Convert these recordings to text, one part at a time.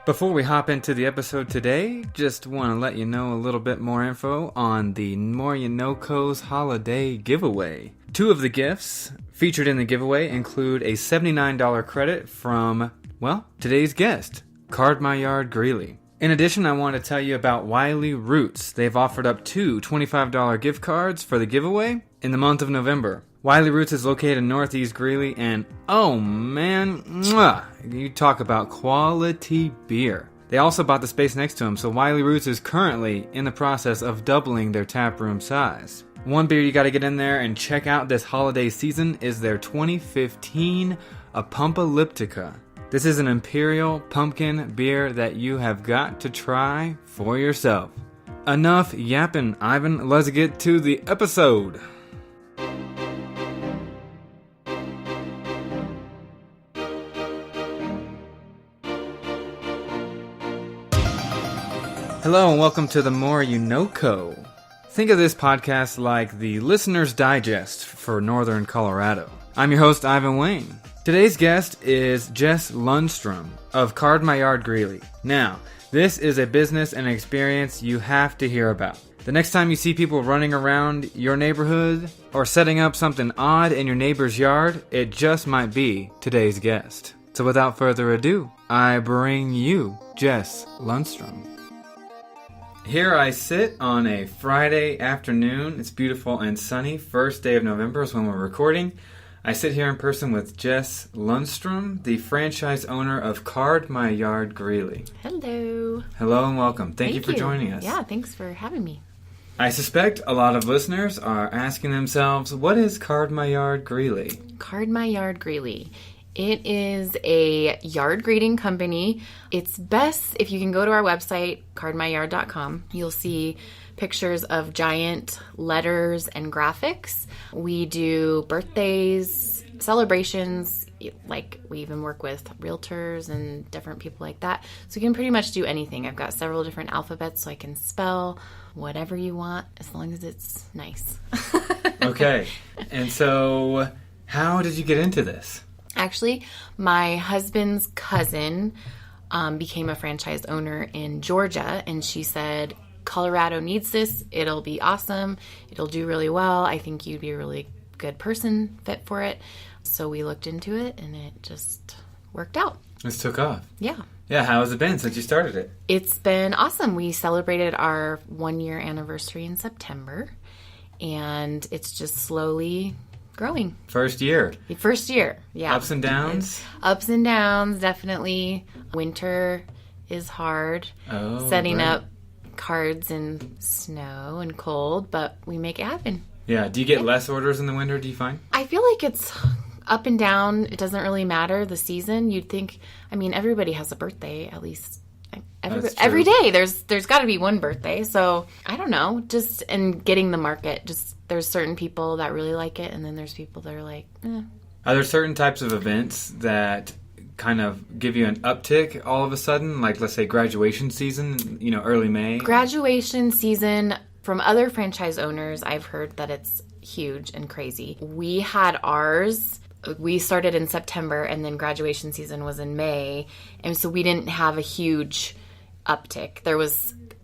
Before we hop into the episode today, just want to let you know a little bit more info on the More You NoCo's holiday giveaway. Two of the gifts featured in the giveaway include a $79 credit from, well, today's guest, Card My Yard Greeley. In addition, I want to tell you about Wiley Roots. They've offered up two $25 gift cards for the giveaway in the month of November. Wiley Roots is located in Northeast Greeley, and oh man, you talk about quality beer. They also bought the space next to them, so Wiley Roots is currently in the process of doubling their tap room size. One beer you gotta get in there and check out this holiday season is their 2015 Apocalyptica. This is an imperial pumpkin beer that you have got to try for yourself. Enough yapping, Ivan. Let's get to the episode. Hello and welcome to the More You NoCo. Think of this podcast like the Listener's Digest for Northern Colorado. I'm your host, Ivan Wayne. Today's guest is Jess Lundstrom of Card My Yard Greeley. Now, this is a business and experience you have to hear about. The next time you see people running around your neighborhood or setting up something odd in your neighbor's yard, it just might be today's guest. So without further ado, I bring you Jess Lundstrom. Here I sit on a Friday afternoon. It's beautiful and sunny. First day of November is when we're recording. I sit here in person with Jess Lundstrom, the franchise owner of Card My Yard Greeley. Hello. Hello and welcome. Thank you for joining us. Yeah, thanks for having me. I suspect a lot of listeners are asking themselves, what is Card My Yard Greeley? Card My Yard Greeley. It is a yard greeting company. It's best if you can go to our website, cardmyyard.com. You'll see pictures of giant letters and graphics. We do birthdays, celebrations, like we even work with realtors and different people like that. So you can pretty much do anything. I've got several different alphabets so I can spell whatever you want as long as it's nice. Okay. And so how did you get into this? Actually, my husband's cousin became a franchise owner in Georgia, and she said, Colorado needs this. It'll be awesome. It'll do really well. I think you'd be a really good person fit for it. So we looked into it, and it just worked out. This took off. Yeah. Yeah, how has it been since you started it? It's been awesome. We celebrated our 1-year anniversary in September, and it's just slowly growing. First year, yeah. Ups and downs? Ups and downs, definitely. Winter is hard. Setting up cards in snow and cold, but we make it happen. Yeah. Do you get less orders in the winter, do you find? I feel like it's up and down. It doesn't really matter the season. You'd think, everybody has a birthday, at least every day. There's got to be one birthday. So I don't know, just in getting the market, just there's certain people that really like it, and then there's people that are like, eh. Are there certain types of events that kind of give you an uptick all of a sudden? Like, let's say graduation season, early May? Graduation season, from other franchise owners, I've heard that it's huge and crazy. We had ours. We started in September, and then graduation season was in May, and so we didn't have a huge uptick.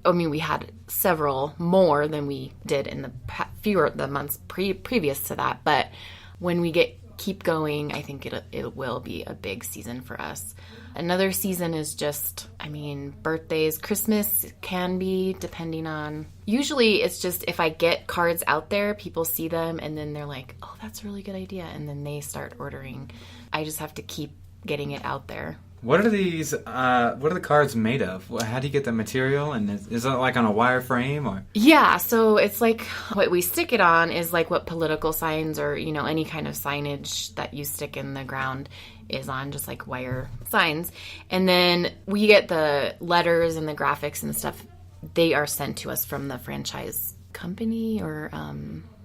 We had several more than we did in the months previous to that, but when we keep going, I think it will be a big season for us. Another season is just, birthdays. Christmas can be, depending on... Usually it's just if I get cards out there, people see them, and then they're like, oh, that's a really good idea, and then they start ordering. I just have to keep getting it out there. What are these, what are the cards made of? How do you get the material? And is it like on a wire frame or? Yeah, so it's like what we stick it on is like what political signs or, any kind of signage that you stick in the ground is on, just like wire signs. And then we get the letters and the graphics and stuff. They are sent to us from the franchise company or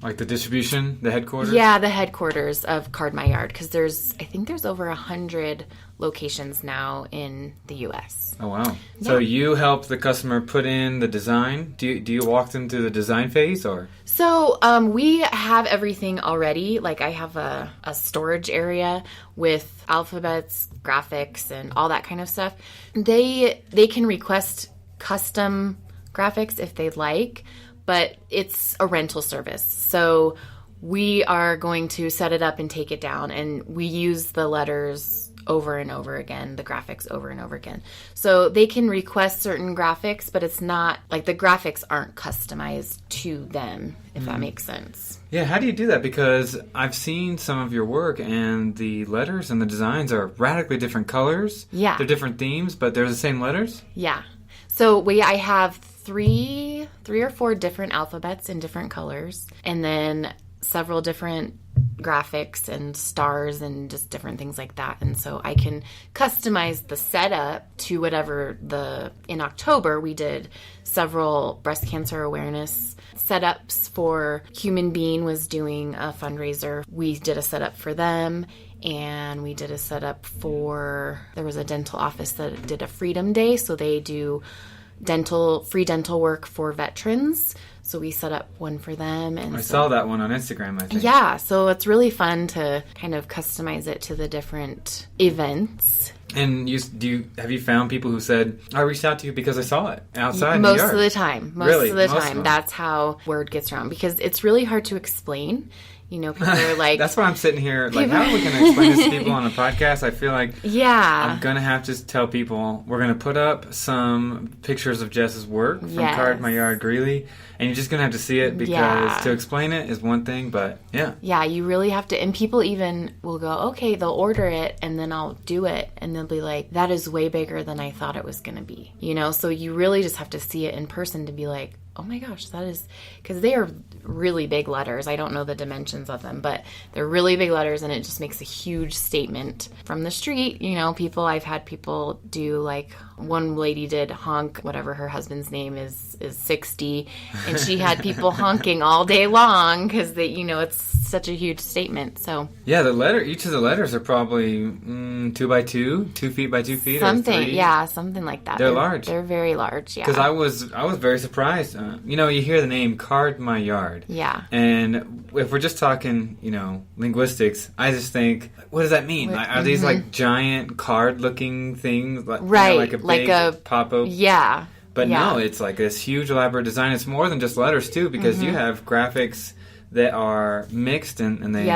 Like the distribution, the headquarters? yeah, the headquarters of Card My Yard, because I think there's over 100 locations now in the U.S. Oh, wow. So you help the customer put in the design? Do you walk them through the design phase, or? So we have everything already. Like I have a storage area with alphabets, graphics, and all that kind of stuff. They can request custom graphics if they'd like, but it's a rental service. So we are going to set it up and take it down, and we use the letters over and over again, the graphics over and over again. So they can request certain graphics, but it's not like the graphics aren't customized to them, if that makes sense. Yeah, how do you do that? Because I've seen some of your work, and the letters and the designs are radically different colors. Yeah. They're different themes, but they're the same letters? Yeah. So I have three or four different alphabets in different colors, and then several different graphics and stars and just different things like that. And so I can customize the setup to whatever in October we did several breast cancer awareness setups for Human Being was doing a fundraiser. We did a setup for them, and we did a setup there was a dental office that did a Freedom Day, so they do free dental work for veterans. So we set up one for them. And I saw that one on Instagram, I think. Yeah, so it's really fun to kind of customize it to the different events. And have you found people who said, I reached out to you because I saw it outside Most the yard? of the time. Most of the time. That's how word gets around, because it's really hard to explain. You know, people are like... That's why I'm sitting here, like, how are we going to explain this to people on a podcast? I feel like I'm going to have to tell people, we're going to put up some pictures of Jess's work from Card My Yard Greeley, and you're just going to have to see it, because to explain it is one thing, but yeah. Yeah, you really have to, and people even will go, okay, they'll order it, and then I'll do it, and they'll be like, that is way bigger than I thought it was going to be. You know, so you really just have to see it in person to be like, oh my gosh, that is, because they are really big letters. I don't know the dimensions of them, but they're really big letters, and it just makes a huge statement from the street. You know, I've had people do, like, one lady did honk, whatever her husband's name is 60, and she had people honking all day long because it's such a huge statement. So yeah, each of the letters are probably 2 by 2, 2 feet by 2 feet, something, or 3. yeah, something like that. They're large. They're very large. Yeah, because I was very surprised. You hear the name Card My Yard. Yeah. And if we're just talking, linguistics, I just think, what does that mean? Are these like giant card-looking things? Right. Like a pop-up? Yeah. But no, it's like this huge elaborate design. It's more than just letters, too, because you have graphics that are mixed and they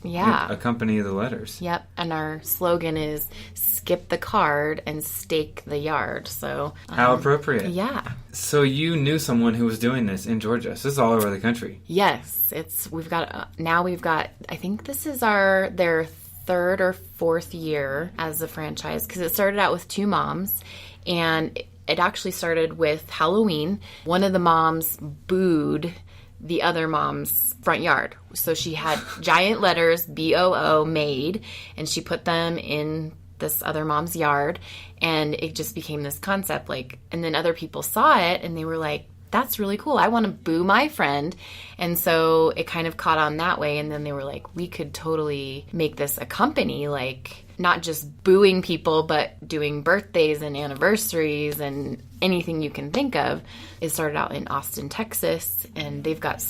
accompany the letters. Yep. And our slogan is skip the card and stake the yard. So how appropriate. Yeah. So you knew someone who was doing this in Georgia. So this is all over the country. Yes. We've got I think this is their third or fourth year as a franchise, because it started out with 2 moms, and it actually started with Halloween. One of the moms booed the other mom's front yard. So she had giant letters, BOO, made, and she put them in this other mom's yard, and it just became this concept, and then other people saw it, and they were like, that's really cool. I want to boo my friend. And so it kind of caught on that way. And then they were like, we could totally make this a company, not just booing people, but doing birthdays and anniversaries and anything you can think of. It started out in Austin, Texas, and they've got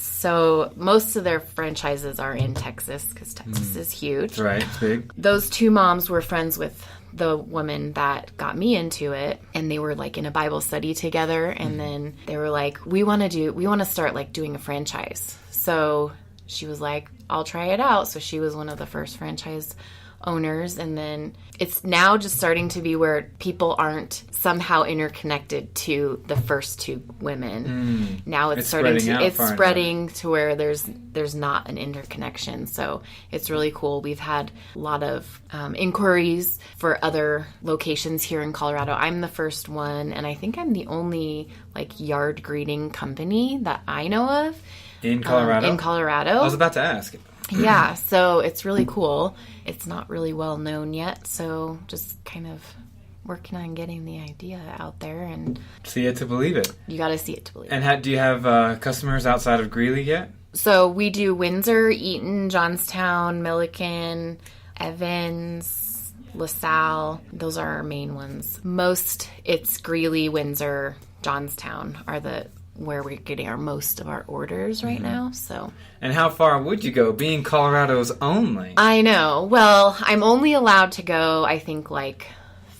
most of their franchises are in Texas, because Texas is huge. That's right, it's big. Those 2 moms were friends with the woman that got me into it, and they were in a Bible study together, and then they were like, we want to start doing a franchise. So she was like, I'll try it out. So she was one of the first franchise owners, and then it's now just starting to be where people aren't somehow interconnected to the first 2 women. Now it's spreading to where there's not an interconnection. So it's really cool. We've had a lot of inquiries for other locations here in Colorado. I'm the first one, and I think I'm the only yard greeting company that I know of in Colorado. I was about to ask. Yeah, so it's really cool. It's not really well known yet, so just kind of working on getting the idea out there, and See it to believe it. you got to see it to believe it. And do you have customers outside of Greeley yet? So we do Windsor, Eaton, Johnstown, Milliken, Evans, LaSalle. Those are our main ones. Most, it's Greeley, Windsor, Johnstown are where we're getting most of our orders right now. So, And how far would you go, being Colorado's only? I know. Well, I'm only allowed to go, I think, like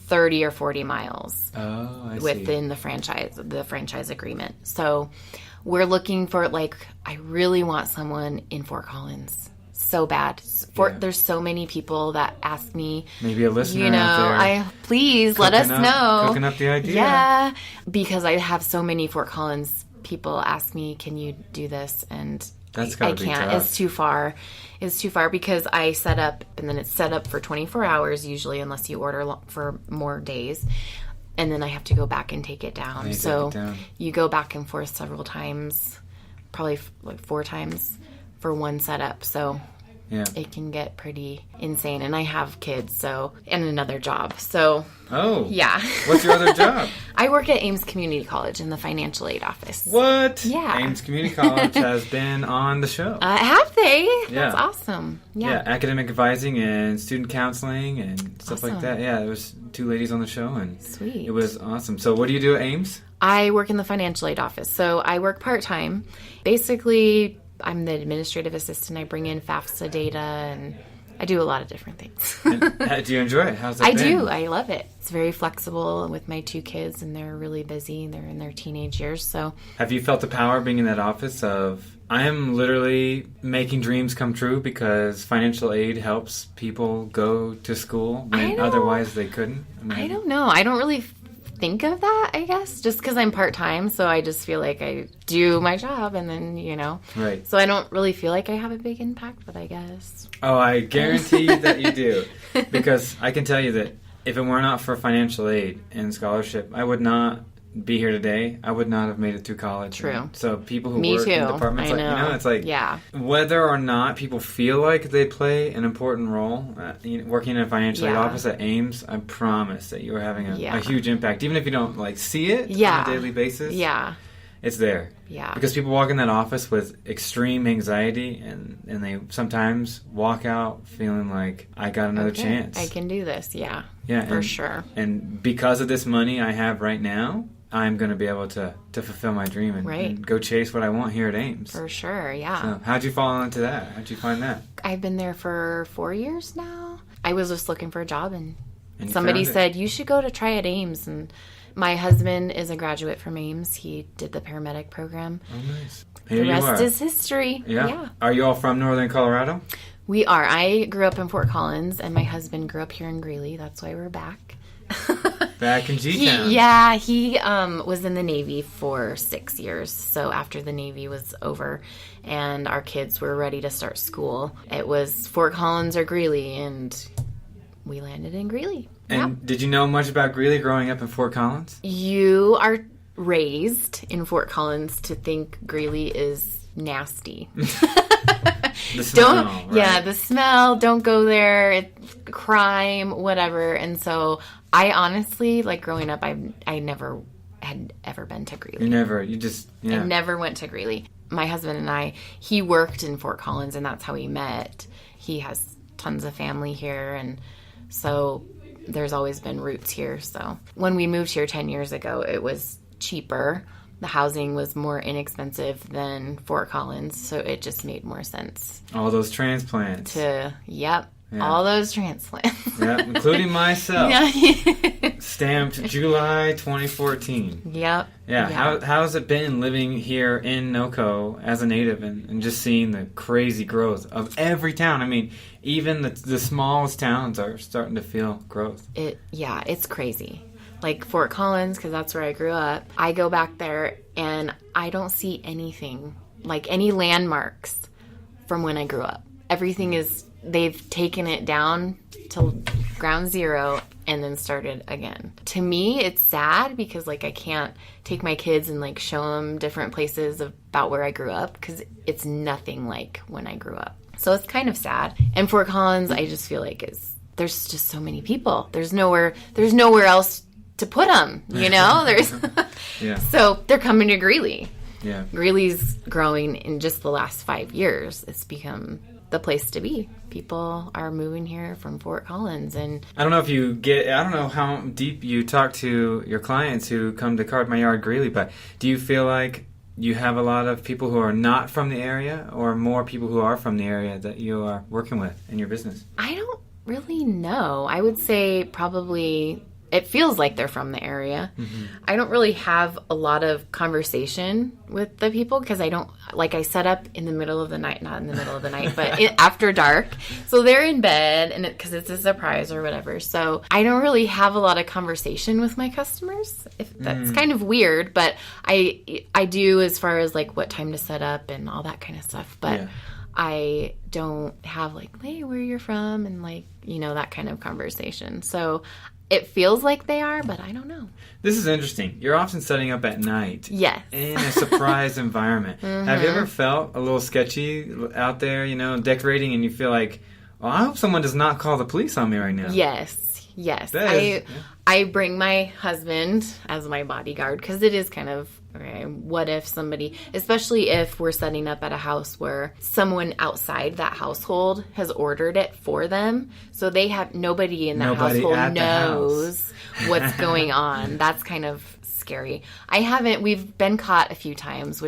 30 or 40 miles Oh, I see. within the franchise agreement. So we're looking for, like, I really want someone in Fort Collins so bad. There's so many people that ask me, Maybe a listener out there. Please let us know. Cooking up the idea. Yeah, because I have so many Fort Collins people ask me, can you do this? And That's I gotta be can't. tough. It's too far. It's too far because I set up, and then it's set up for 24 hours usually, unless you order for more days. And then I have to go back and take it down. So you go back and forth several times, probably like 4 times for one setup. So Yeah. it can get pretty insane. And I have kids, and another job. So, Oh. yeah. What's your other job? I work at Ames Community College in the financial aid office. What? Yeah. Ames Community College has been on the show. Have they? Yeah. That's awesome. Yeah, academic advising and student counseling and stuff like Awesome. that. Yeah, there was 2 ladies on the show, and Sweet. it was awesome. So what do you do at Ames? I work in the financial aid office. So I work part-time. Basically, I'm the administrative assistant. I bring in FAFSA data, and I do a lot of different things. And, do you enjoy it? How's that I been? do. I love it. It's very flexible with my 2 kids, and they're really busy. They're in their teenage years, so... Have you felt the power being in that office of, I am literally making dreams come true because financial aid helps people go to school when otherwise they couldn't? I don't know. I don't really think of that, I guess, just because I'm part-time, so I just feel like I do my job, and then, Right. So I don't really feel like I have a big impact, but I guess. Oh, I guarantee that you do. Because I can tell you that if it were not for financial aid and scholarship, I would not be here today. I would not have made it through college. True. And so people who Me work in too. departments, I like, know. it's like, Yeah. whether or not people feel like they play an important role, working in a financial aid Yeah. office at Ames, I promise that you are having Yeah. a huge impact. Even if you don't see it Yeah. on a daily basis, Yeah. it's there. Yeah. Because people walk in that office with extreme anxiety, and they sometimes walk out feeling like, I got another chance. I can do this. Yeah. Yeah, For and, sure. And because of this money I have right now, I'm going to be able to fulfill my dream and go chase what I want here at Ames. For sure. Yeah. So how'd you fall into that? How'd you find that? I've been there for 4 years now. I was just looking for a job, and And you somebody found it. said, you should go to try at Ames. And my husband is a graduate from Ames. He did the paramedic program. Oh, nice. Here The you rest are. is history. Yeah. Are you all from Northern Colorado? We are. I grew up in Fort Collins, and my husband grew up here in Greeley. That's why we're back. Back in G-Town. He was in the Navy for 6 years. So after the Navy was over and our kids were ready to start school, it was Fort Collins or Greeley, and we landed in Greeley. And did you know much about Greeley growing up in Fort Collins? You are raised in Fort Collins to think Greeley is nasty. The smell, right? Yeah, the smell. Don't go there. Crime, whatever. And so I honestly, growing up, I never had ever been to Greeley. Yeah. I never went to Greeley. My husband and he worked in Fort Collins, and that's how we met. He has tons of family here, and so there's always been roots here. So when we moved here 10 years ago, it was cheaper. The housing was more inexpensive than Fort Collins, so it just made more sense. All those transplants. All those transplants. Yeah, including myself. Yeah. Stamped July 2014. Yep. Yeah. How's it been living here in NoCo as a native and just seeing the crazy growth of every town? I mean, even the smallest towns are starting to feel growth. It's crazy. Like Fort Collins, because that's where I grew up. I go back there and I don't see anything, like any landmarks from when I grew up. They've taken it down to ground zero and then started again. To me, it's sad because I can't take my kids and show them different places about where I grew up because it's nothing like when I grew up. So it's kind of sad. And Fort Collins, I just feel like there's just so many people. There's nowhere else to put them, you know? There's Yeah. So they're coming to Greeley. Yeah. Greeley's growing in just the last 5 years. It's become the place to be. People are moving here from Fort Collins, and I don't know how deep you talk to your clients who come to Card My Yard Greeley, but do you feel like you have a lot of people who are not from the area, or more people who are from the area that you are working with in your business? I don't really know. I would say probably it feels like they're from the area. Mm-hmm. I don't really have a lot of conversation with the people because I set up in the middle of the night, not in the middle of the night, but after dark. So they're in bed and because it's a surprise or whatever. So I don't really have a lot of conversation with my customers. That's kind of weird, but I do as far as like what time to set up and all that kind of stuff. But yeah. I don't have like, hey, where you're from and like, that kind of conversation. So it feels like they are, but I don't know. This is interesting. You're often setting up at night. Yes. In a surprise environment. Mm-hmm. Have you ever felt a little sketchy out there, decorating, and you feel like, well, I hope someone does not call the police on me right now? Yes. I bring my husband as my bodyguard because it is kind of, okay, what if somebody, especially if we're setting up at a house where someone outside that household has ordered it for them, so they have nobody in that household knows what's going on. That's kind of scary. We've been caught a few times,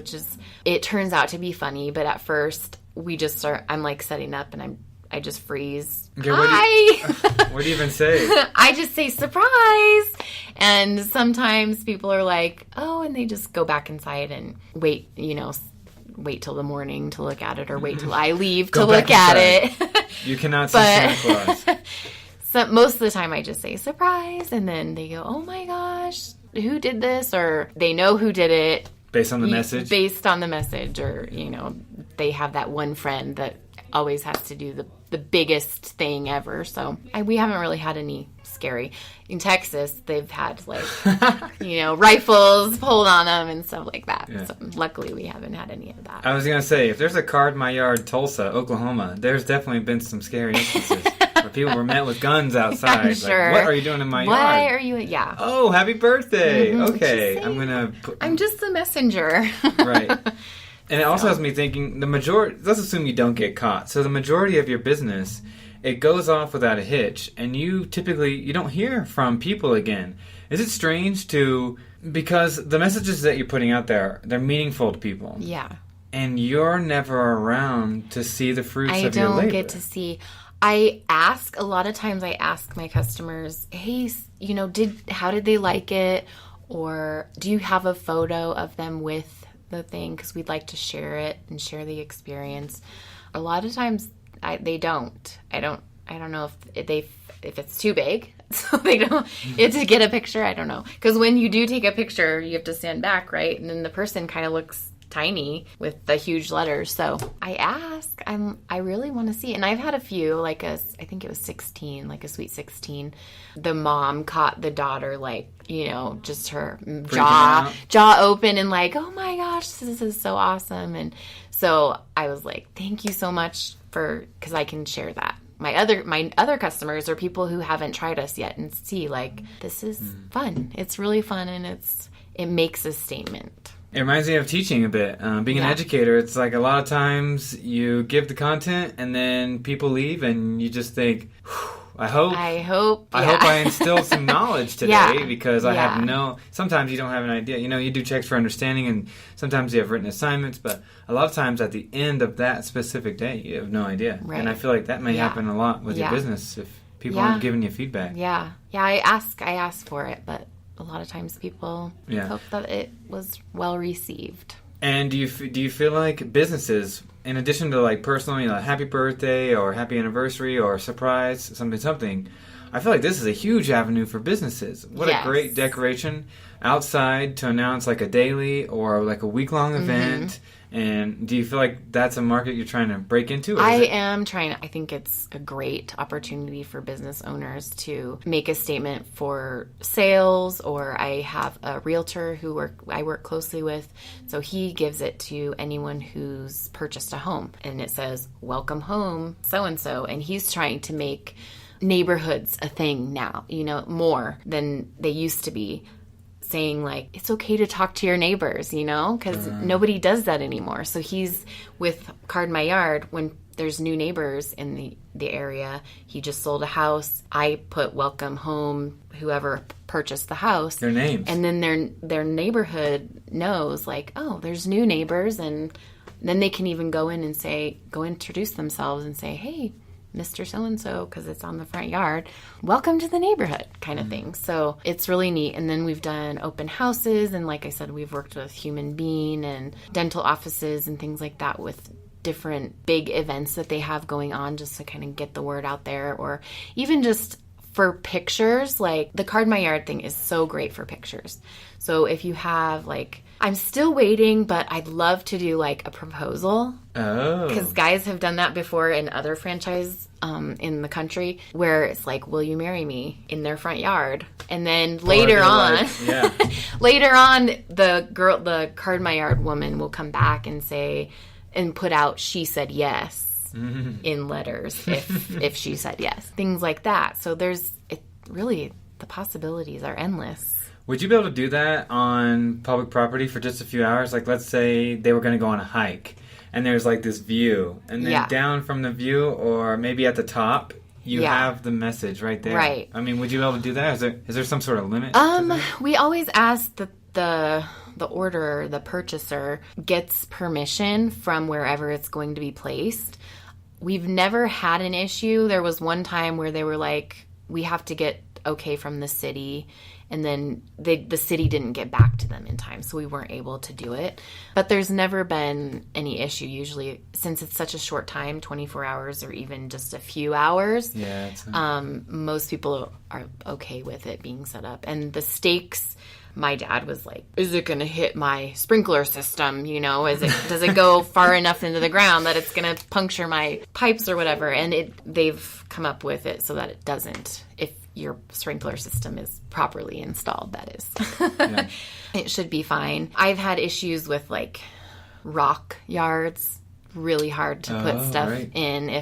it turns out to be funny, but at first I'm like setting up and I just freeze. Okay, Hi! What do you even say? I just say, surprise! And sometimes people are like, oh, and they just go back inside and wait till the morning to look at it, or wait till I leave to look at it. You cannot see Santa Claus. So most of the time I just say, surprise, and then they go, oh my gosh, who did this? Or they know who did it. Based on the message? Based on the message, or, they have that one friend that always has to do the biggest thing ever. So we haven't really had any scary. In Texas, they've had rifles pulled on them and stuff like that. Yeah. So luckily we haven't had any of that. I was going to say, if there's a Card My Yard Tulsa, Oklahoma, there's definitely been some scary instances where people were met with guns outside. I'm sure. Like, what are you doing in my yard? Why are you? Yeah. Oh, happy birthday. Mm-hmm. Okay. I'm just the messenger. Right. And it also has me thinking, let's assume you don't get caught. So the majority of your business, it goes off without a hitch, and you don't hear from people again. Is it strange because the messages that you're putting out there, they're meaningful to people. Yeah. And you're never around to see the fruits of your labor. I don't get to see. A lot of times I ask my customers, hey, how did they like it? Or do you have a photo of them with the thing, because we'd like to share it and share the experience. A lot of times they don't. I don't know if it's too big, so they don't to get a picture. I don't know, because when you do take a picture, you have to stand back, right? And then the person kind of looks tiny with the huge letters. So I ask, I really want to see it. And I've had a few, I think it was 16, like a sweet 16. The mom caught the daughter, just her jaw open and like, oh my gosh, this is so awesome. And so I was like, thank you so much because I can share that. My other customers are people who haven't tried us yet and see this is fun. It's really fun, and it makes a statement. It reminds me of teaching a bit. Being an educator, it's like a lot of times you give the content and then people leave and you just think, I hope I instilled some knowledge today because I have sometimes you don't have an idea. You do checks for understanding and sometimes you have written assignments, but a lot of times at the end of that specific day, you have no idea. Right. And I feel like that may happen a lot with your business if people aren't giving you feedback. Yeah. Yeah, I ask for it, but a lot of times people hope that it was well received. And do you feel like businesses, in addition to personal, happy birthday or happy anniversary or surprise, something, I feel like this is a huge avenue for businesses. What a great decoration outside to announce a daily or a week-long event. And do you feel like that's a market you're trying to break into? I am trying. I think it's a great opportunity for business owners to make a statement for sales, or I have a realtor who I work closely with, so he gives it to anyone who's purchased a home, and it says, welcome home, so-and-so, and he's trying to make neighborhoods a thing now, more than they used to be. Saying like, it's okay to talk to your neighbors, because nobody does that anymore. So he's with Card My Yard. When there's new neighbors in the area, he just sold a house. I put welcome home, whoever purchased the house. Their names. And then their neighborhood knows like, oh, there's new neighbors. And then they can even go in and go introduce themselves and say, hey, Mr. So-and-so, because it's on the front yard, welcome to the neighborhood kind of thing. So it's really neat. And then we've done open houses. And like I said, we've worked with Human Being and dental offices and things like that with different big events that they have going on just to kind of get the word out there. Or even just for pictures, like the Card My Yard thing is so great for pictures. So if you have like, I'm still waiting, but I'd love to do like a proposal. Oh. Because guys have done that before in other franchise in the country where it's like, will you marry me in their front yard? And then later on, later on, the Card My Yard woman will come back and say, and put out, she said yes. In letters if she said yes, things like that. So really the possibilities are endless. Would you be able to do that on public property for just a few hours? Like, let's say they were going to go on a hike and there's like this view, and then down from the view, or maybe at the top, you have the message right there. Right. I mean, would you be able to do that? Is there some sort of limit? We always ask that the orderer, the purchaser, gets permission from wherever it's going to be placed. We've never had an issue. There was one time where they were like, we have to get okay from the city. And then the city didn't get back to them in time, so we weren't able to do it. But there's never been any issue. Usually, since it's such a short time, 24 hours or even just a few hours, most people are okay with it being set up. And the stakes, my dad was like, is it going to hit my sprinkler system? Does it go far enough into the ground that it's going to puncture my pipes or whatever? And they've come up with it so that it doesn't. If your sprinkler system is properly installed, that is. It should be fine. I've had issues with like rock yards. Really hard to put stuff in. Do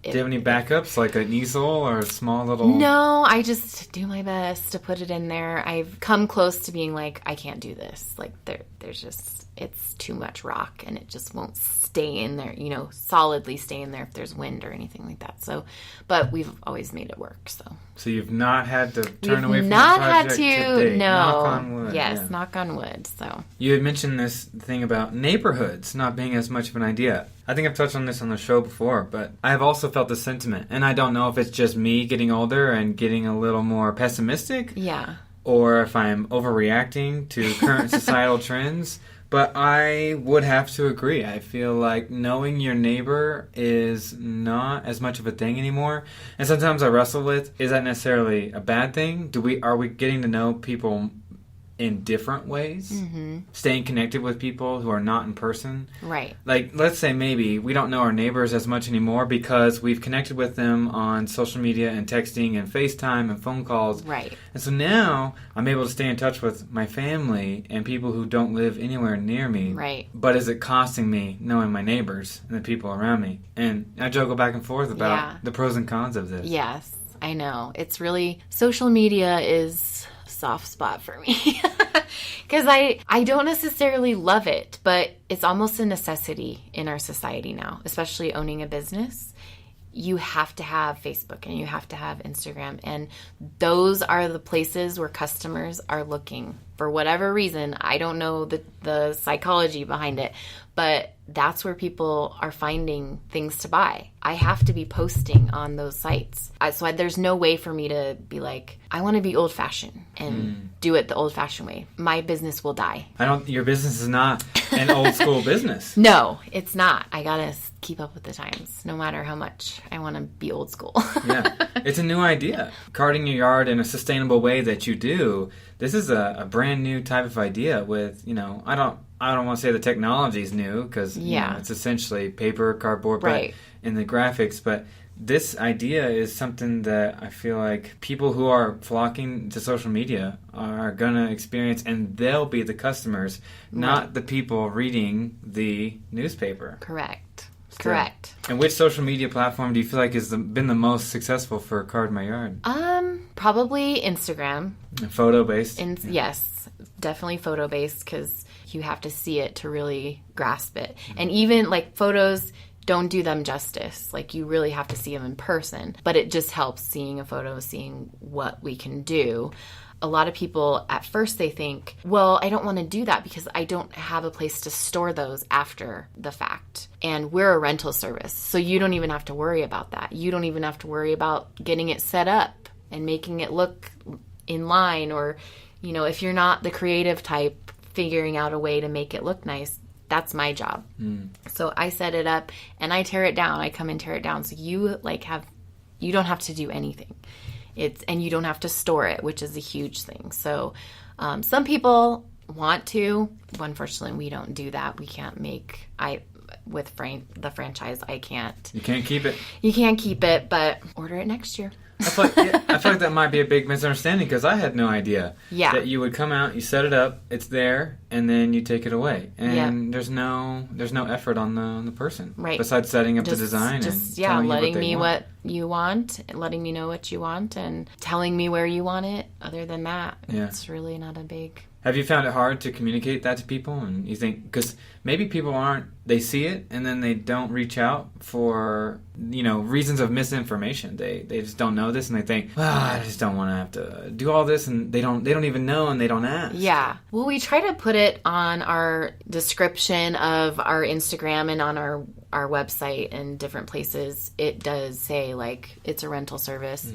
you have any backups, like an easel or a small little... No, I just do my best to put it in there. I've come close to being like, I can't do this. Like there's just... It's too much rock, and it just won't stay in there, solidly stay in there if there's wind or anything like that. So, but we've always made it work. So you've not had to turn away from not the project had to. today. No. Knock on wood. Yes, knock on wood. So you had mentioned this thing about neighborhoods not being as much of an idea. I think I've touched on this on the show before, but I've also felt the sentiment, and I don't know if it's just me getting older and getting a little more pessimistic. Yeah. Or if I'm overreacting to current societal trends. But I would have to agree. I feel like knowing your neighbor is not as much of a thing anymore. And sometimes I wrestle with, is that necessarily a bad thing? Are we getting to know people in different ways? Mm-hmm. Staying connected with people who are not in person? Right. Like, let's say maybe we don't know our neighbors as much anymore because we've connected with them on social media and texting and FaceTime and phone calls. Right. And so now I'm able to stay in touch with my family and people who don't live anywhere near me. Right. But is it costing me knowing my neighbors and the people around me? And I juggle back and forth about the pros and cons of this. Yes, I know. It's really... Social media is... soft spot for me because I don't necessarily love it, but it's almost a necessity in our society now, especially owning a business. You have to have Facebook and you have to have Instagram, and those are the places where customers are looking for whatever reason. I don't know the psychology behind it, but that's where people are finding things to buy. I have to be posting on those sites. So there's no way for me to be like, I want to be old-fashioned and do it the old-fashioned way. My business will die. Your business is not an old-school business. No, it's not. I got to keep up with the times, no matter how much I want to be old school. Yeah, it's a new idea. Carding your yard in a sustainable way that you do. This is a brand new type of idea with, I don't want to say the technology is new because it's essentially paper, cardboard, but in the graphics. But this idea is something that I feel like people who are flocking to social media are going to experience, and they'll be the customers, not the people reading the newspaper. Correct. Still. Correct. And which social media platform do you feel like has been the most successful for Card My Yard? Probably Instagram. Photo-based? Yes, definitely photo-based, because you have to see it to really grasp it. And even, like, photos don't do them justice. Like, you really have to see them in person. But it just helps seeing a photo, seeing what we can do. A lot of people, at first, they think, well, I don't want to do that because I don't have a place to store those after the fact. And we're a rental service, so you don't even have to worry about that. You don't even have to worry about getting it set up and making it look in line, or, you know, if you're not the creative type, figuring out a way to make it look nice. That's my job. So I set it up and I tear it down. I come and tear it down. So you you don't have to do anything. And you don't have to store it, which is a huge thing. So some people want to. Unfortunately, we don't do that. We can't make, with the franchise, I can't. You can't keep it. You can't keep it, but order it next year. I feel like that might be a big misunderstanding, because I had no idea that you would come out, you set it up, it's there, and then you take it away, and there's no effort on the person, right? Besides setting up the design and telling letting me what you want, letting me know what you want, and telling me where you want it. Other than that, it's really not a big. Have you found it hard to communicate that to people? And you think, because maybe people they see it and then they don't reach out for, reasons of misinformation. They just don't know this and they think, I just don't want to have to do all this, and they don't even know and they don't ask. Yeah. Well, we try to put it on our description of our Instagram and on our website and different places. It does say, like, it's a rental service.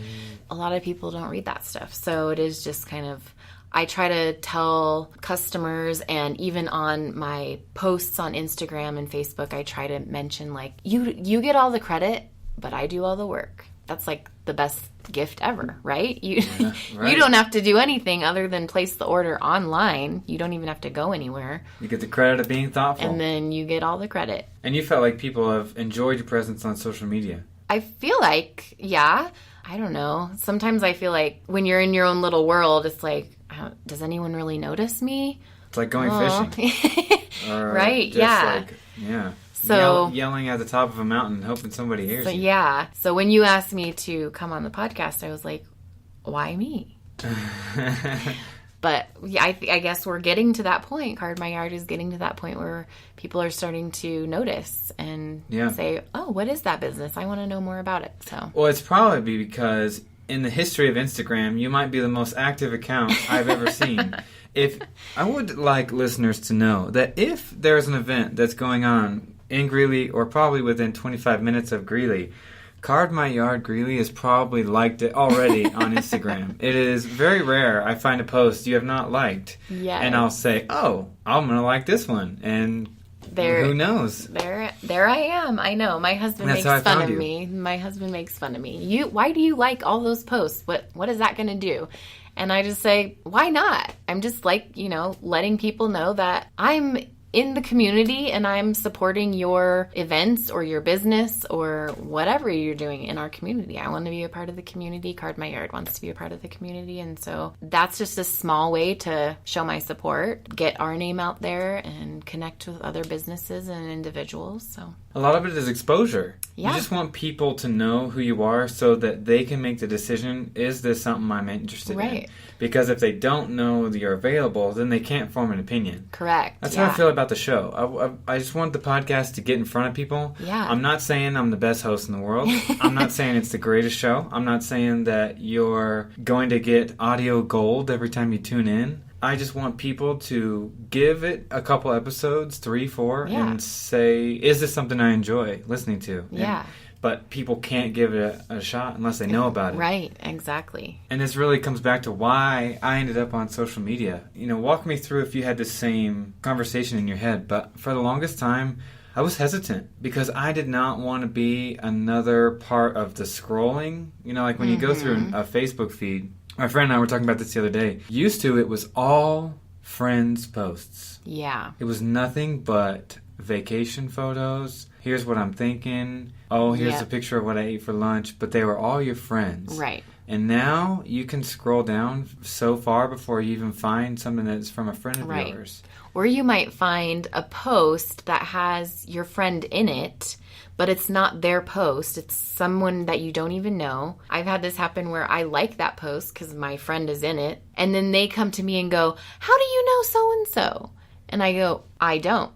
A lot of people don't read that stuff. So it is just kind of, I try to tell customers, and even on my posts on Instagram and Facebook, I try to mention, like, you get all the credit, but I do all the work. That's like the best gift ever, right? You don't have to do anything other than place the order online. You don't even have to go anywhere. You get the credit of being thoughtful. And then you get all the credit. And you felt like people have enjoyed your presence on social media. I feel like, I don't know. Sometimes I feel like when you're in your own little world, it's like, does anyone really notice me? It's like going fishing. Or right, So yelling at the top of a mountain, hoping somebody hears you. Yeah. So when you asked me to come on the podcast, I was like, why me? But I guess we're getting to that point. Card My Yard is getting to that point where people are starting to notice and say, oh, what is that business? I want to know more about it. So, well, it's probably because in the history of Instagram, you might be the most active account I've ever seen. If I would like listeners to know that if there's an event that's going on in Greeley, or probably within 25 minutes of Greeley, Card My Yard Greeley has probably liked it already on Instagram. It is very rare I find a post you have not liked. Yes. And I'll say, oh, I'm going to like this one. And who knows? There I am. I know. My husband makes fun of me. My husband makes fun of me. Why do you like all those posts? What is that going to do? And I just say, why not? I'm just letting people know that I'm in the community and I'm supporting your events or your business or whatever you're doing in our community. I want to be a part of the community. Card My Yard wants to be a part of the community. And so that's just a small way to show my support, get our name out there, and connect with other businesses and individuals. So a lot of it is exposure. Yeah. You just want people to know who you are so that they can make the decision, is this something I'm interested in? Because if they don't know that you're available, then they can't form an opinion. Correct. That's how I feel about the show. I just want the podcast to get in front of people. Yeah. I'm not saying I'm the best host in the world. I'm not saying it's the greatest show. I'm not saying that you're going to get audio gold every time you tune in. I just want people to give it a couple episodes, 3, 4, and say, is this something I enjoy listening to? Yeah. But people can't give it a shot unless they know about it. Right, exactly. And this really comes back to why I ended up on social media. Walk me through if you had the same conversation in your head. But for the longest time, I was hesitant because I did not want to be another part of the scrolling. Like when you go through a Facebook feed. My friend and I were talking about this the other day. Used to, it was all friends' posts. Yeah. It was nothing but vacation photos. Here's what I'm thinking. Oh, here's a picture of what I ate for lunch. But they were all your friends. Right. And now you can scroll down so far before you even find something that's from a friend of yours. Or you might find a post that has your friend in it, but it's not their post. It's someone that you don't even know. I've had this happen where I like that post because my friend is in it. And then they come to me and go, how do you know so-and-so? And I go, I don't.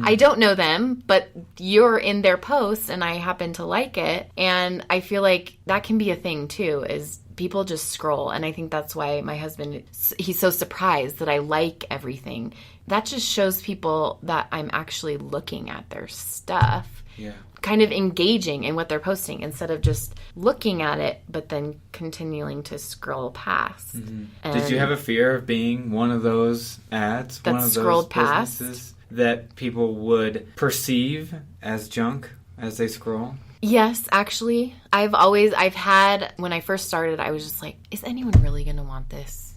I don't know them, but you're in their post and I happen to like it. And I feel like that can be a thing too, is people just scroll. And I think that's why my husband, he's so surprised that I like everything. That just shows people that I'm actually looking at their stuff. Yeah. Kind of engaging in what they're posting instead of just looking at it, but then continuing to scroll past. Mm-hmm. Did you have a fear of being one of those ads? That one of scrolled those past? businesses that people would perceive as junk as they scroll? Yes, actually. I've had, when I first started, I was just like, is anyone really going to want this?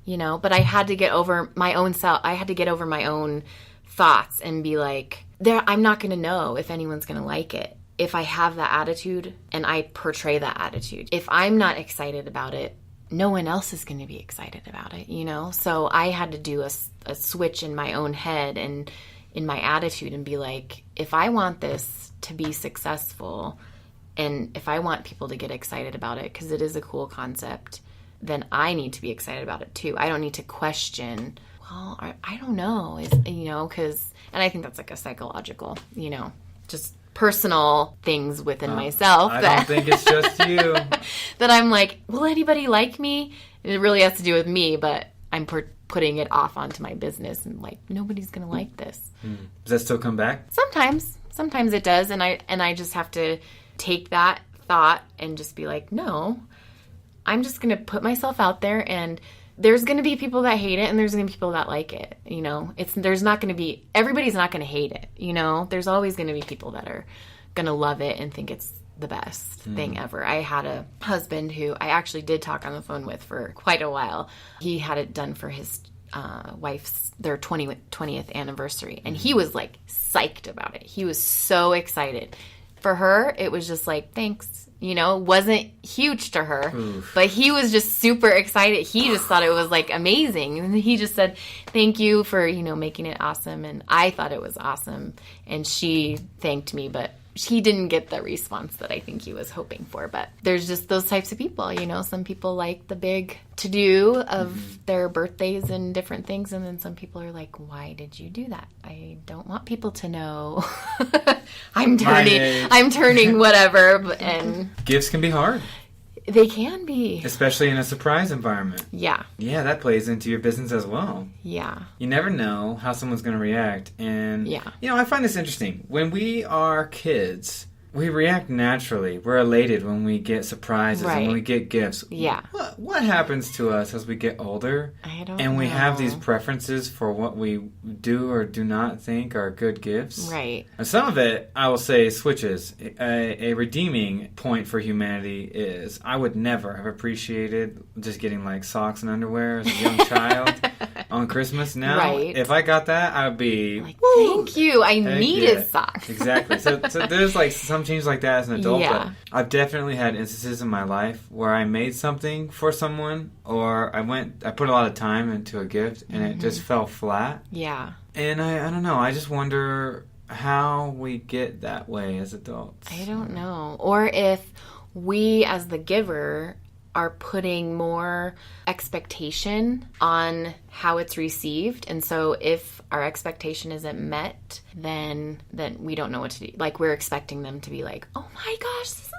You know, but I had to get over my own self. I had to get over my own thoughts and be like, I'm not going to know if anyone's going to like it if I have that attitude and I portray that attitude. If I'm not excited about it, no one else is going to be excited about it, you know? So I had to do a switch in my own head and in my attitude and be like, if I want this to be successful and if I want people to get excited about it, because it is a cool concept, then I need to be excited about it too. I don't need to question, well, I don't know, you know, because, and I think that's like a psychological, you know, just personal things within myself. I don't think it's just you. That I'm like, will anybody like me? And it really has to do with me, but I'm putting it off onto my business and like, nobody's going to like this. Does that still come back? Sometimes it does. And I just have to take that thought and just be like, no, I'm just going to put myself out there, and there's going to be people that hate it and there's going to be people that like it. You know, everybody's not going to hate it. You know, there's always going to be people that are going to love it and think it's the best thing ever. I had a husband who I actually did talk on the phone with for quite a while. He had it done for his wife's, their 20th anniversary. And he was like psyched about it. He was so excited. For her, it was just like, thanks. You know, wasn't huge to her, but he was just super excited. He just thought it was like amazing. And he just said, thank you for, you know, making it awesome. And I thought it was awesome. And she thanked me, but he didn't get the response that I think he was hoping for. But there's just those types of people, you know, some people like the big to-do of their birthdays and different things. And then some people are like, why did you do that? I don't want people to know. I'm turning whatever. And gifts can be hard. They can be. Especially in a surprise environment. Yeah. Yeah, that plays into your business as well. Yeah. You never know how someone's going to react. And, yeah. You know, I find this interesting. When we are kids, we react naturally. We're elated when we get surprises and when we get gifts. Yeah. What happens to us as we get older? I don't and we know. have these preferences for what we do or do not think are good gifts. Right. And some of it, I will say, switches. A redeeming point for humanity is I would never have appreciated just getting like socks and underwear as a young child on Christmas. Now, if I got that, I would be like, thank you. I needed socks. Exactly. So there's like some changes like that as an adult. Yeah. But I've definitely had instances in my life where I made something for someone, or I put a lot of time into a gift and it just fell flat. Yeah. And I don't know. I just wonder how we get that way as adults. I don't know. Or if we, as the giver, are putting more expectation on how it's received. And so if our expectation isn't met, then we don't know what to do. Like, we're expecting them to be like, oh my gosh, this is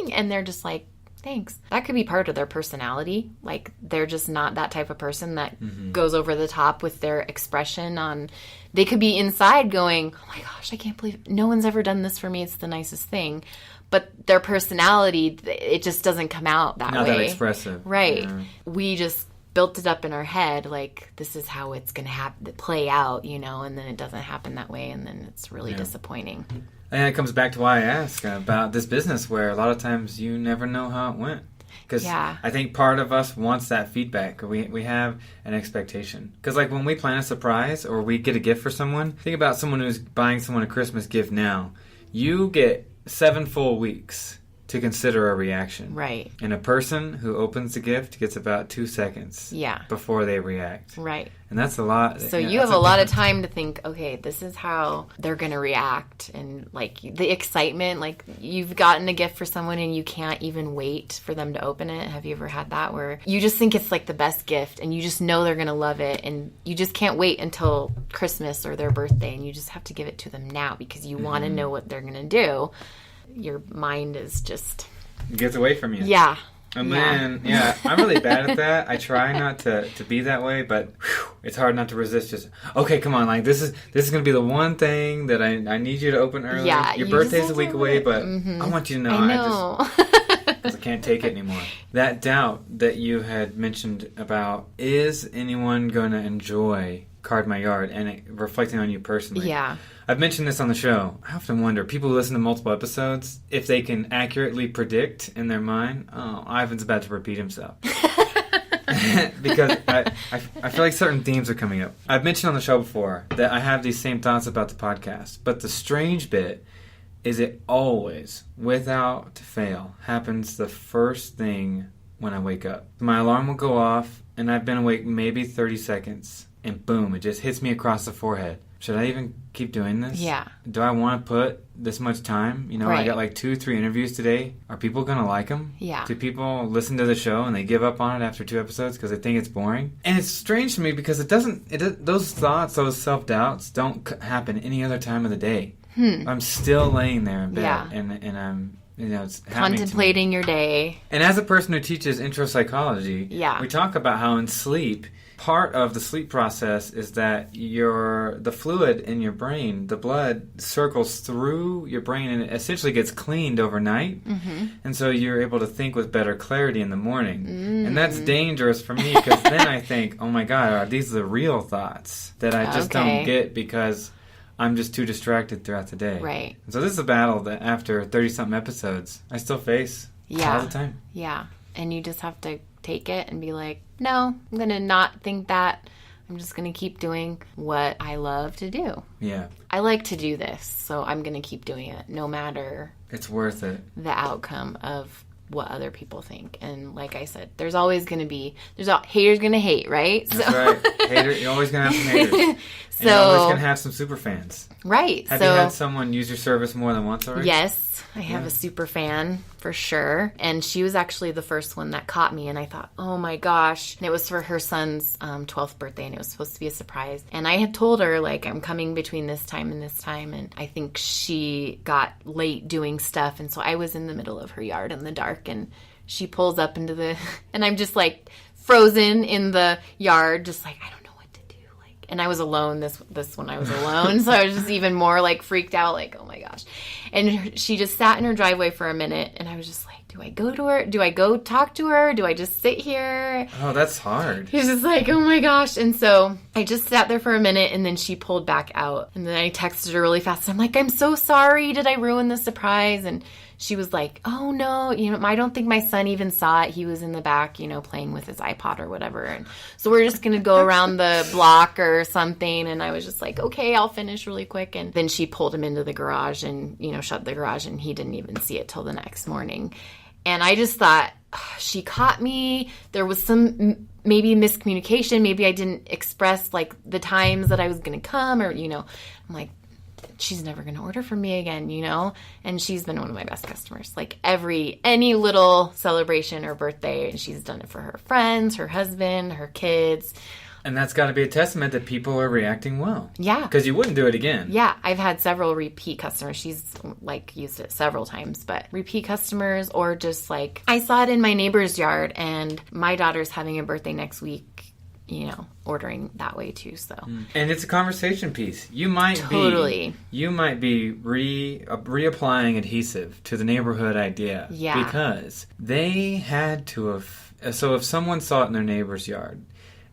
amazing. And they're just like, thanks. That could be part of their personality. Like, they're just not that type of person that goes over the top with their expression on. They could be inside going, oh my gosh, I can't believe no one's ever done this for me. It's the nicest thing. But their personality, it just doesn't come out that way. Not that expressive. Right. Yeah. We just built it up in our head, like, this is how it's going to play out, you know, and then it doesn't happen that way, and then it's really disappointing. And it comes back to why I ask about this business, where a lot of times you never know how it went. Because I think part of us wants that feedback. We have an expectation. Because like when we plan a surprise or we get a gift for someone, think about someone who's buying someone a Christmas gift now. You get 7 full weeks to consider a reaction. Right. And a person who opens the gift gets about 2 seconds before they react. Right. And that's a lot. So you have a lot of time to think, okay, this is how they're going to react. And like the excitement, like you've gotten a gift for someone and you can't even wait for them to open it. Have you ever had that where you just think it's like the best gift and you just know they're going to love it and you just can't wait until Christmas or their birthday and you just have to give it to them now because you want to know what they're going to do. Your mind is just... It gets away from you. Yeah. And then, I'm really bad at that. I try not to be that way, but it's hard not to resist. Just, okay, come on, like this is going to be the one thing that I need you to open early. Yeah, your birthday's a week away, but I want you to know. I know. I can't take it anymore. That doubt that you had mentioned about, is anyone going to enjoy Card My Yard, and reflecting on you personally. Yeah. I've mentioned this on the show. I often wonder, people who listen to multiple episodes, if they can accurately predict in their mind, oh, Ivan's about to repeat himself. Because I feel like certain themes are coming up. I've mentioned on the show before that I have these same thoughts about the podcast, but the strange bit is it always, without fail, happens the first thing when I wake up. My alarm will go off, and I've been awake maybe 30 seconds, and boom, it just hits me across the forehead. Should I even keep doing this? Yeah. Do I want to put this much time? You know, right. I got like 2-3 interviews today. Are people going to like them? Yeah. Do people listen to the show and they give up on it after 2 episodes because they think it's boring? And it's strange to me because those thoughts, those self-doubts don't happen any other time of the day. I'm still laying there in bed and I'm... You know, it's contemplating your day. And as a person who teaches intro psychology, we talk about how in sleep, part of the sleep process is that the fluid in your brain, the blood circles through your brain and it essentially gets cleaned overnight. And so you're able to think with better clarity in the morning. And that's dangerous for me because then I think, oh my God, are these the real thoughts that I just don't get because I'm just too distracted throughout the day. Right. And so this is a battle that after 30-something episodes, I still face all the time. Yeah. And you just have to take it and be like, no, I'm going to not think that. I'm just going to keep doing what I love to do. Yeah. I like to do this, so I'm going to keep doing it no matter... It's worth it. ...the outcome of what other people think. And like I said, there's always going to be... haters going to hate, right? That's right. You're always going to have some haters. So, and you're always going to have some super fans. Right. Have you had someone use your service more than once already? Yes. I have a super fan for sure. And she was actually the first one that caught me. And I thought, oh my gosh. And it was for her son's 12th birthday. And it was supposed to be a surprise. And I had told her, like, I'm coming between this time and this time. And I think she got late doing stuff. And so I was in the middle of her yard in the dark. And she pulls up into the... And I'm just like frozen in the yard. Just like, I don't know. And I was alone this when I was alone. So I was just even more like freaked out, like, oh my gosh. And she just sat in her driveway for a minute. And I was just like, do I go to her? Do I go talk to her? Do I just sit here? Oh, that's hard. She's just like, oh my gosh. And so I just sat there for a minute and then she pulled back out. And then I texted her really fast. I'm like, I'm so sorry. Did I ruin the surprise? And she was like, oh no, I don't think my son even saw it. He was in the back, playing with his iPod or whatever. And so we're just going to go around the block or something. And I was just like, okay, I'll finish really quick. And then she pulled him into the garage and, shut the garage and he didn't even see it till the next morning. And I just thought, she caught me. There was some maybe miscommunication. Maybe I didn't express like the times that I was going to come or, I'm like, she's never going to order from me again, and she's been one of my best customers. Like any little celebration or birthday, and she's done it for her friends, her husband, her kids. And that's got to be a testament that people are reacting well. Yeah. Because you wouldn't do it again. Yeah. I've had several repeat customers. She's like used it several times, but repeat customers or just like, I saw it in my neighbor's yard and my daughter's having a birthday next week, ordering that way too. So, and it's a conversation piece. You might be reapplying adhesive to the neighborhood idea. Yeah. Because they had to have. So if someone saw it in their neighbor's yard,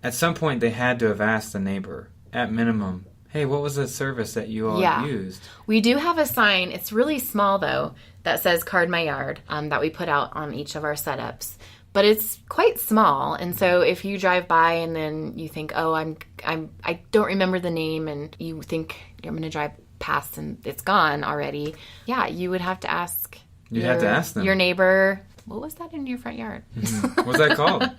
at some point they had to have asked the neighbor, at minimum, hey, what was the service that you all used? We do have a sign. It's really small though that says "Card My Yard" that we put out on each of our setups. But it's quite small, and so if you drive by and then you think, oh, I don't remember the name, and you think you're going to drive past and it's gone already, yeah, you would have to ask You have to ask them. Your neighbor, what was that in your front yard? What's that called?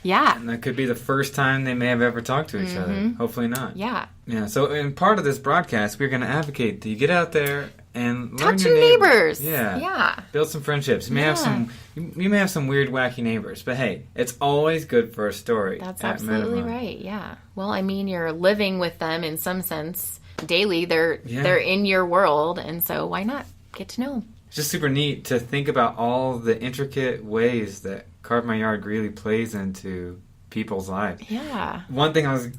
Yeah. And that could be the first time they may have ever talked to each other. Hopefully not. Yeah. Yeah, so in part of this broadcast, we're going to advocate that you get out there and learn Talk to your neighbors. Yeah. Yeah. Build some friendships. You may have some weird, wacky neighbors, but hey, it's always good for a story. That's absolutely right. Yeah. Well, I mean, you're living with them in some sense daily. They're in your world, and so why not get to know them? It's just super neat to think about all the intricate ways that Card My Yard Greeley plays into people's lives. Yeah. One thing I was...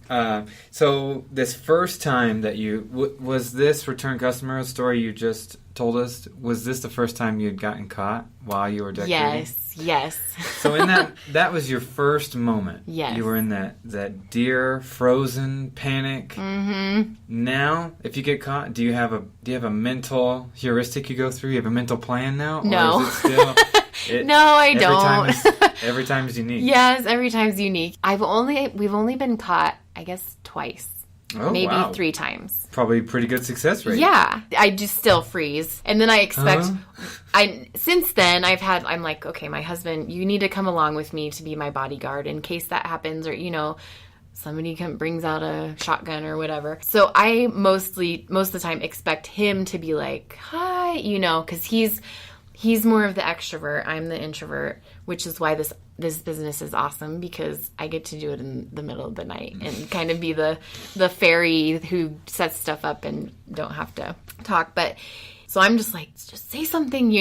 so this first time that you... was this return customer story you just told us, was this the first time you had gotten caught while you were decorating? Yes. So in that was your first moment. Yes. You were in that deer frozen panic. Mm-hmm. Now, if you get caught, do you have a mental heuristic you go through? You have a mental plan now? No. Or is it still, no, I don't. Every time is unique. Yes, every time's unique. We've only been caught, I guess, twice. Oh, maybe wow. 3 times. Probably pretty good success rate. Yeah. I just still freeze. And then I expect... Since then, I'm like, okay, my husband, you need to come along with me to be my bodyguard in case that happens, or, somebody brings out a shotgun or whatever. So I most of the time expect him to be like, hi, because he's more of the extrovert. I'm the introvert, which is why this business is awesome, because I get to do it in the middle of the night and kind of be the fairy who sets stuff up and don't have to talk. But so I'm just like, just say something,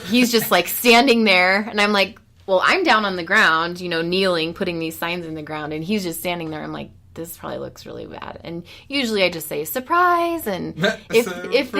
He's just like standing there, and I'm like, well, I'm down on the ground, kneeling, putting these signs in the ground, and he's just standing there. I'm like, this probably looks really bad. And usually I just say surprise, and if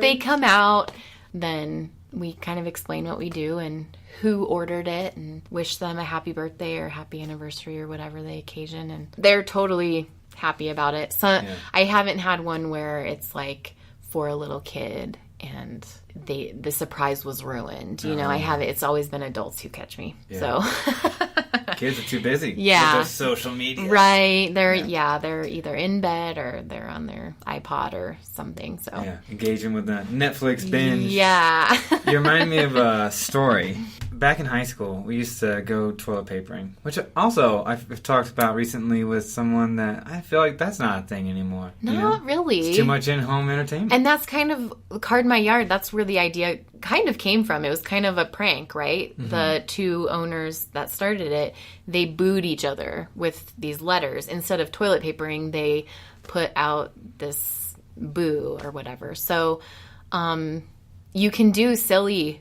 they come out, then we kind of explain what we do and who ordered it and wish them a happy birthday or happy anniversary or whatever the occasion, and they're totally happy about it. So I haven't had one where it's like for a little kid and the surprise was ruined. I have it. It's always been adults who catch me. So kids are too busy. Yeah. With their social media. Right. They're either in bed or they're on their iPod or something. So engaging with the Netflix binge. Yeah. You remind me of a story. Back in high school, we used to go toilet papering, which also I've talked about recently with someone that I feel like that's not a thing anymore. Not really. It's too much in-home entertainment. And that's kind of Card My Yard. That's where the idea kind of came from. It was kind of a prank, right? Mm-hmm. The 2 owners that started it, they booed each other with these letters. Instead of toilet papering, they put out this boo or whatever. So you can do silly,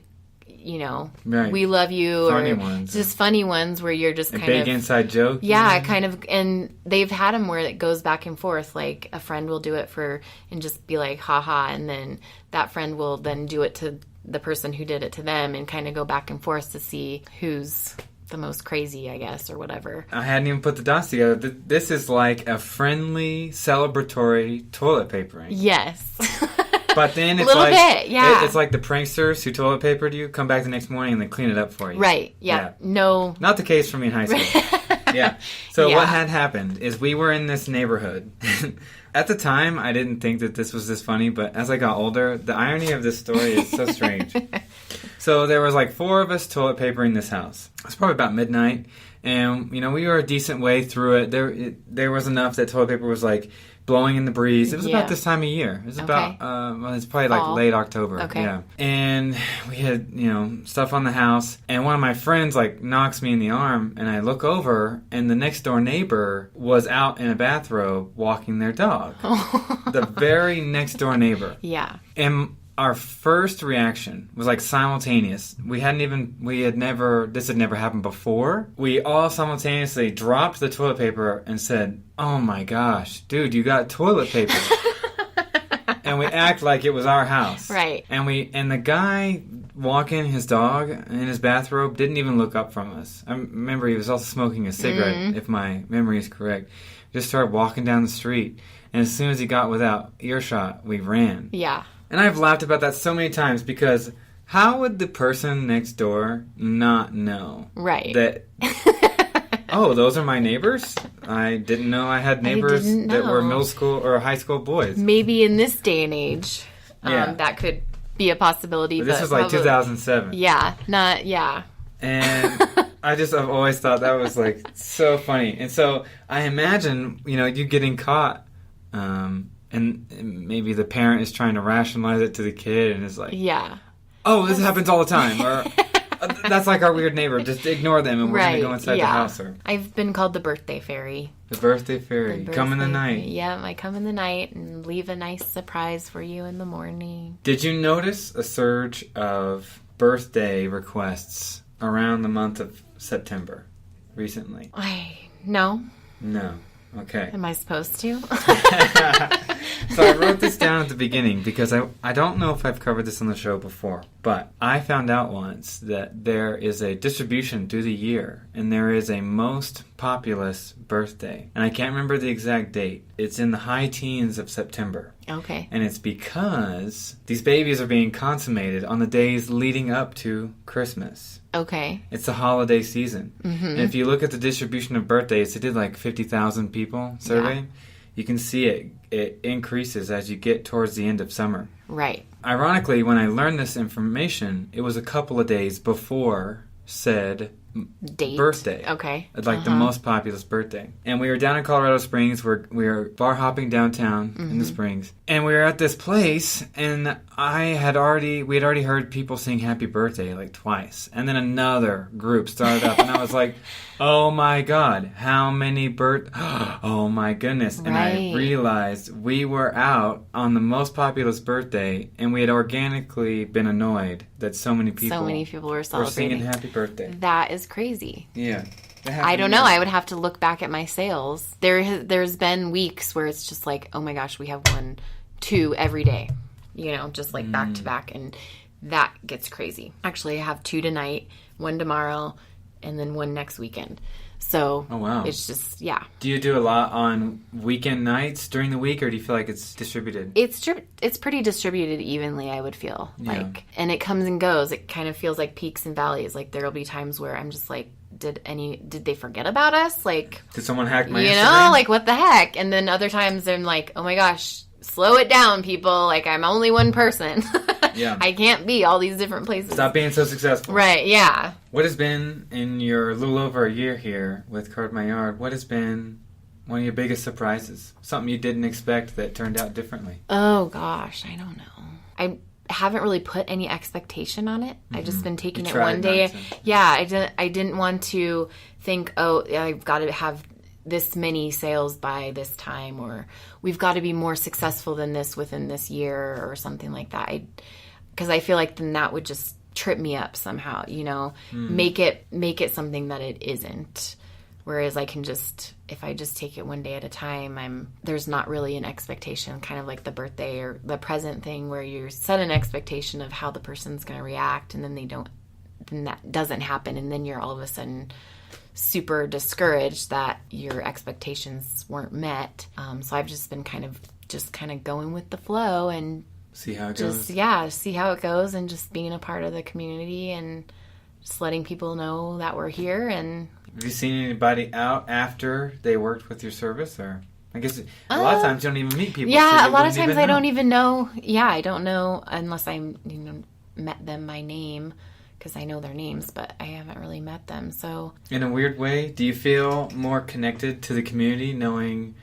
right. we love you, funny or ones, just funny ones where you're just kind big inside joke. Yeah, kind of. And they've had them where it goes back and forth. Like a friend will do it and just be like, haha. And then that friend will then do it to the person who did it to them and kind of go back and forth to see who's the most crazy, I guess, or whatever. I hadn't even put the dots together. This is like a friendly, celebratory toilet papering. Yes. But then it's it's like the pranksters who toilet papered you come back the next morning and they clean it up for you. Right. Yeah. No. Not the case for me in high school. Yeah. So what had happened is we were in this neighborhood. At the time, I didn't think that this was this funny, but as I got older, the irony of this story is so strange. So there was like 4 of us toilet papering this house. It was probably about midnight, and we were a decent way through it. There was enough that toilet paper was like blowing in the breeze. It was about this time of year. It was about, it's probably like late October. Okay. Yeah. And we had, stuff on the house. And one of my friends, knocks me in the arm. And I look over, and the next door neighbor was out in a bathrobe walking their dog. The very next door neighbor. Yeah. And our first reaction was simultaneous. This had never happened before. We all simultaneously dropped the toilet paper and said, "Oh my gosh, dude, you got toilet paper." And we act like it was our house. Right. And the guy walking his dog in his bathrobe didn't even look up from us. I remember he was also smoking a cigarette, if my memory is correct. Just started walking down the street. And as soon as he got without earshot, we ran. Yeah. And I've laughed about that so many times because how would the person next door not know? Right. That, oh, those are my neighbors? I didn't know I had neighbors that were middle school or high school boys. Maybe in this day and age, that could be a possibility. But this was like 2007. Yeah, yeah. And I've always thought that was like so funny. And so I imagine, you getting caught, and maybe the parent is trying to rationalize it to the kid and is like, yeah, oh, this happens all the time. Or that's like our weird neighbor. Just ignore them and we're going to go inside the house. Or I've been called the birthday fairy. The birthday fairy. Come in the night. Yeah, I come in the night and leave a nice surprise for you in the morning. Did you notice a surge of birthday requests around the month of September recently? No. No. Okay. Am I supposed to? So I wrote this down at the beginning because I don't know if I've covered this on the show before, but I found out once that there is a distribution through the year, and there is a most populous birthday. And I can't remember the exact date. It's in the high teens of September. Okay. And it's because these babies are being consummated on the days leading up to Christmas. Okay. It's the holiday season. Mm-hmm. And if you look at the distribution of birthdays, they did like 50,000 people survey. Yeah. You can see it increases as you get towards the end of summer. Right. Ironically, when I learned this information, it was a couple of days before said date. Birthday. Okay. Like the most populous birthday. And we were down in Colorado Springs. We were bar hopping downtown in the Springs. And we were at this place, and we had already heard people sing happy birthday like twice. And then another group started up, and I was like, oh my God, how many oh my goodness. And I realized we were out on the most populous birthday, and we had organically been annoyed that so many people were celebrating. Singing happy birthday. That is crazy. Yeah. I don't know. I would have to look back at my sales. There's been weeks where it's just like, oh my gosh, we have 1, 2 every day. Just like back to back. And that gets crazy. Actually, I have 2 tonight, 1 tomorrow, and then 1 next weekend. So oh, wow. It's just, yeah. Do you do a lot on weekend nights during the week, or do you feel like it's distributed? It's pretty distributed evenly, I would feel like. And it comes and goes. It kind of feels like peaks and valleys. Like there'll be times where I'm just like, did they forget about us? Like, did someone hack my Instagram? Like what the heck? And then other times I'm like, oh my gosh, slow it down, people. Like I'm only one person. Yeah. I can't be all these different places. Stop being so successful. Right, yeah. What has been, in your little over a year here with Card My Yard, what has been one of your biggest surprises? Something you didn't expect that turned out differently? Oh, gosh, I don't know. I haven't really put any expectation on it. I've just been taking it one day. Yeah, I didn't want to think, oh, I've got to have this many sales by this time, or we've got to be more successful than this within this year, or something like that. Because I feel like then that would just trip me up somehow, make it something that it isn't. Whereas I can if I just take it one day at a time, there's not really an expectation, kind of like the birthday or the present thing where you set an expectation of how the person's going to react, and then that doesn't happen, and then you're all of a sudden super discouraged that your expectations weren't met. So I've just been kind of going with the flow and see how it goes. See how it goes, and just being a part of the community and just letting people know that we're here. And have you seen anybody out after they worked with your service? Or I guess a lot of times you don't even meet people. Yeah, so a lot of times I don't even know. Yeah, I don't know unless I met them by name, because I know their names, but I haven't really met them. So in a weird way, do you feel more connected to the community knowing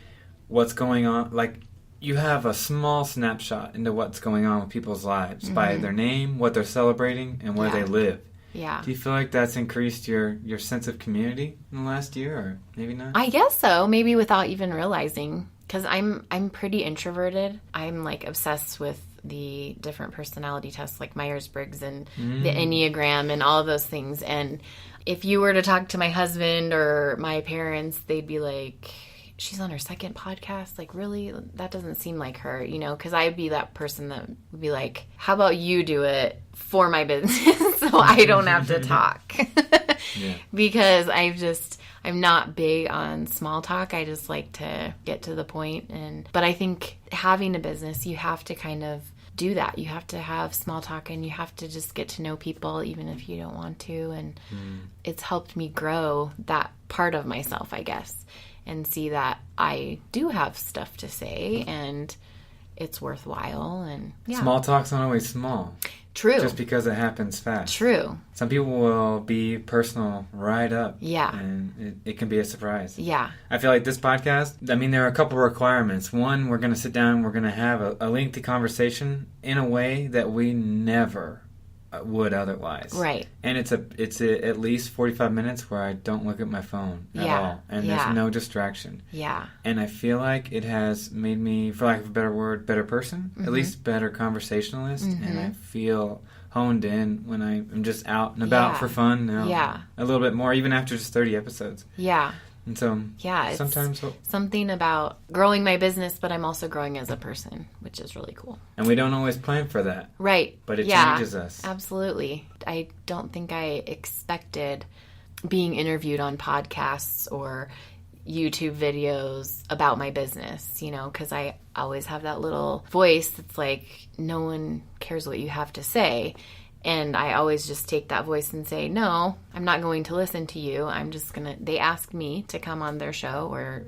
what's going on? Like, you have a small snapshot into what's going on with people's lives by their name, what they're celebrating, and where they live. Yeah. Do you feel like that's increased your sense of community in the last year, or maybe not? I guess so. Maybe without even realizing, because I'm pretty introverted. I'm like obsessed with the different personality tests, like Myers-Briggs and the Enneagram and all of those things. And if you were to talk to my husband or my parents, they'd be like, she's on her second podcast? Like, really? That doesn't seem like her, because I'd be that person that would be like, how about you do it for my business so I don't have to talk? Because I'm not big on small talk. I just like to get to the point. But I think having a business, you have to kind of do that. You have to have small talk, and you have to just get to know people even if you don't want to. And it's helped me grow that part of myself, I guess, and see that I do have stuff to say, and it's worthwhile. And Small talk's not always small. True. Just because it happens fast. True. Some people will be personal right up. Yeah. And it can be a surprise. Yeah. I feel like this podcast, there are a couple requirements. One, we're going to sit down, we're going to have a lengthy conversation in a way that we never would otherwise. Right. And it's at least 45 minutes where I don't look at my phone at all. And there's no distraction. Yeah. And I feel like it has made me, for lack of a better word, better person. At least better conversationalist. And I feel honed in when I'm just out and about for fun now. Yeah. A little bit more, even after just 30 episodes. Yeah. And so sometimes something about growing my business, but I'm also growing as a person, which is really cool. And we don't always plan for that. Right. But it changes us. Absolutely. I don't think I expected being interviewed on podcasts or YouTube videos about my business, because I always have that little voice that's like, no one cares what you have to say. And I always just take that voice and say, no, I'm not going to listen to you. I'm just going to, they ask me to come on their show or,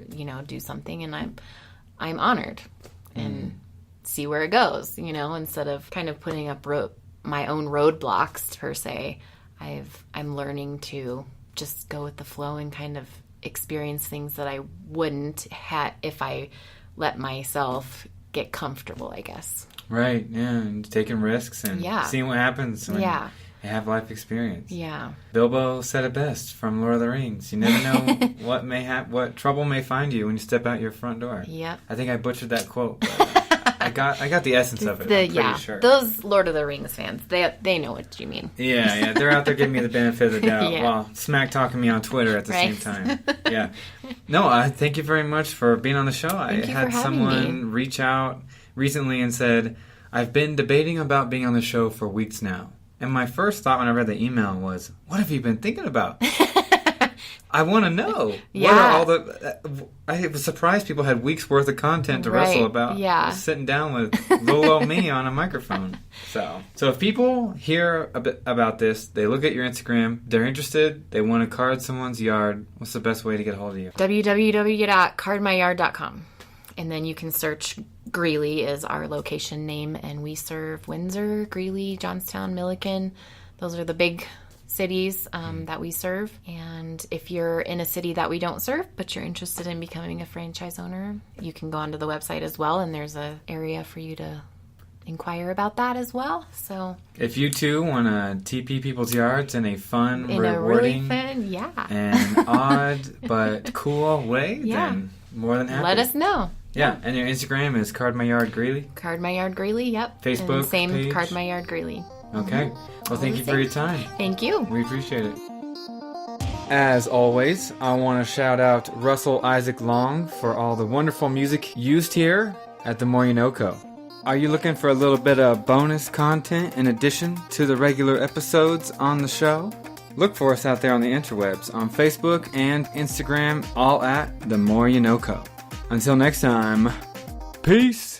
do something. And I'm honored and see where it goes, instead of kind of putting up my own roadblocks per se. I'm learning to just go with the flow and kind of experience things that I wouldn't if I let myself get comfortable, I guess. Right, yeah, and taking risks and seeing what happens when you have life experience. Yeah. Bilbo said it best from Lord of the Rings. You never know what trouble may find you when you step out your front door. Yep. I think I butchered that quote. But I got the essence of it. I'm pretty sure. Those Lord of the Rings fans, they know what you mean. Yeah, they're out there giving me the benefit of the doubt while smack talking me on Twitter at the same time. Yeah. No, thank you very much for being on the show. I had someone reach out recently and said, I've been debating about being on the show for weeks now. And my first thought when I read the email was, what have you been thinking about? I want to know. What are all I was surprised people had weeks worth of content to wrestle about. Yeah. Sitting down with little old me on a microphone. So if people hear a bit about this, they look at your Instagram, they're interested, they want to card someone's yard, what's the best way to get a hold of you? www.cardmyyard.com. And then you can search Greeley is our location name, and we serve Windsor, Greeley, Johnstown, Milliken. Those are the big cities that we serve. And if you're in a city that we don't serve, but you're interested in becoming a franchise owner, you can go onto the website as well, and there's an area for you to inquire about that as well. So if you too want to TP people's yards in a fun, rewarding, really fun, and odd but cool way, then more than happy. Let us know. Yeah, and your Instagram is Card My Yard Greeley? Card My Yard Greeley, yep. Facebook and same page? Card My Yard Greeley. Okay. Well, thank you for your time. Thank you. We appreciate it. As always, I want to shout out Russell Isaac Long for all the wonderful music used here at the More You NoCo. Are you looking for a little bit of bonus content in addition to the regular episodes on the show? Look for us out there on the interwebs, on Facebook and Instagram, all at the More You NoCo. Until next time, peace!